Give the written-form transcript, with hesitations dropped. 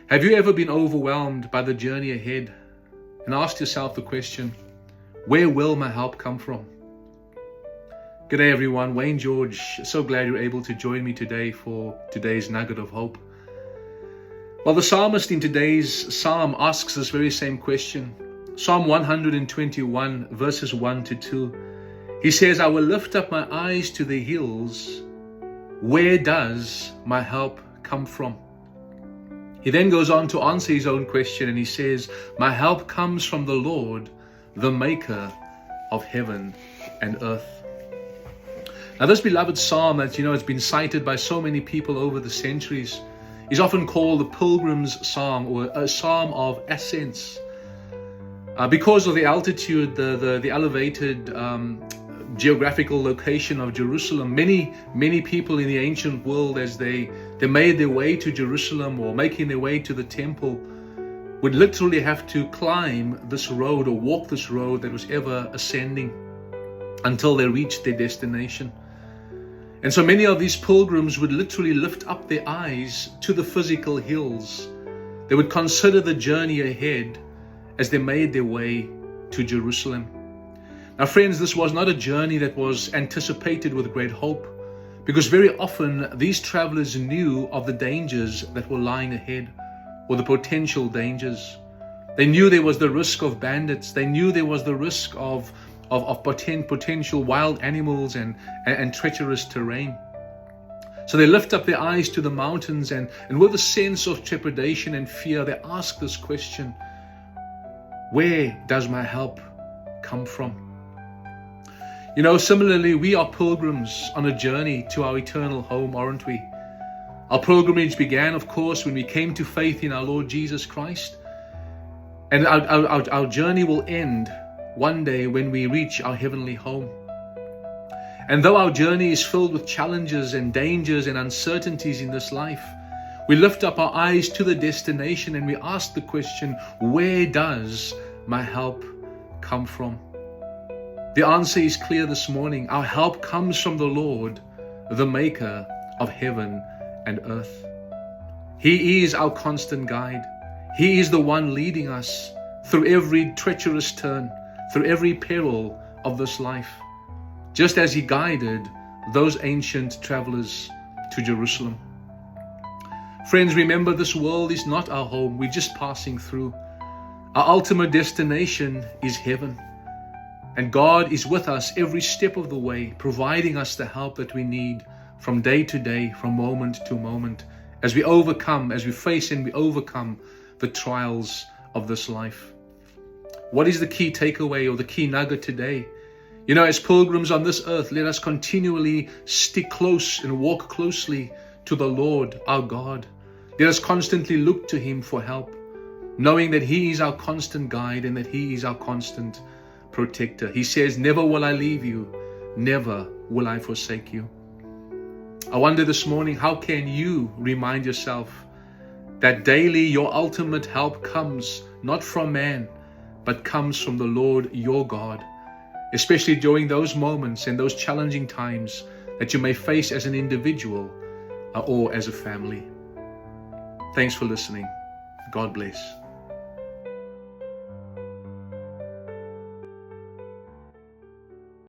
Have you ever been overwhelmed by the journey ahead and asked yourself the question, where will my help come from? G'day everyone, Wayne George. So glad you're able to join me today for today's nugget of hope. Well, the psalmist in today's psalm asks this very same question. Psalm 121 verses 1 to 2. He says, I will lift up my eyes to the hills. Where does my help come from? He then goes on to answer his own question and he says, my help comes from the Lord, the maker of heaven and earth. Now this beloved psalm that has been cited by so many people over the centuries is often called the Pilgrim's Psalm, or a psalm of ascents. Because of the altitude, the elevated geographical location of Jerusalem, many people in the ancient world, as they made their way to Jerusalem or making their way to the temple, would literally have to climb this road or walk this road that was ever ascending until they reached their destination. And so many of these pilgrims would literally lift up their eyes to the physical hills. They would consider the journey ahead as they made their way to Jerusalem. Now friends, this was not a journey that was anticipated with great hope, because very often these travelers knew of the dangers that were lying ahead, or the potential dangers. They knew there was the risk of bandits. They knew there was the risk of potential wild animals and treacherous terrain. So they lift up their eyes to the mountains and with a sense of trepidation and fear, they ask this question, where does my help come from? Similarly, we are pilgrims on a journey to our eternal home, aren't we? Our pilgrimage began, of course, when we came to faith in our Lord Jesus Christ. And our journey will end one day when we reach our heavenly home. And though our journey is filled with challenges and dangers and uncertainties in this life, we lift up our eyes to the destination and we ask the question, where does my help come from? The answer is clear this morning. Our help comes from the Lord, the maker of heaven and earth. He is our constant guide. He is the one leading us through every treacherous turn, through every peril of this life, just as he guided those ancient travelers to Jerusalem. Friends, remember, this world is not our home. We're just passing through. Our ultimate destination is heaven. And God is with us every step of the way, providing us the help that we need from day to day, from moment to moment, as we face and we overcome the trials of this life. What is the key takeaway or the key nugget today? As pilgrims on this earth, let us continually stick close and walk closely to the Lord, our God. Let us constantly look to him for help, knowing that he is our constant guide and that he is our constant protector. He says, never will I leave you, never will I forsake you. I wonder this morning, how can you remind yourself that daily your ultimate help comes not from man, but comes from the Lord your God, especially during those moments and those challenging times that you may face as an individual or as a family. Thanks for listening. God bless.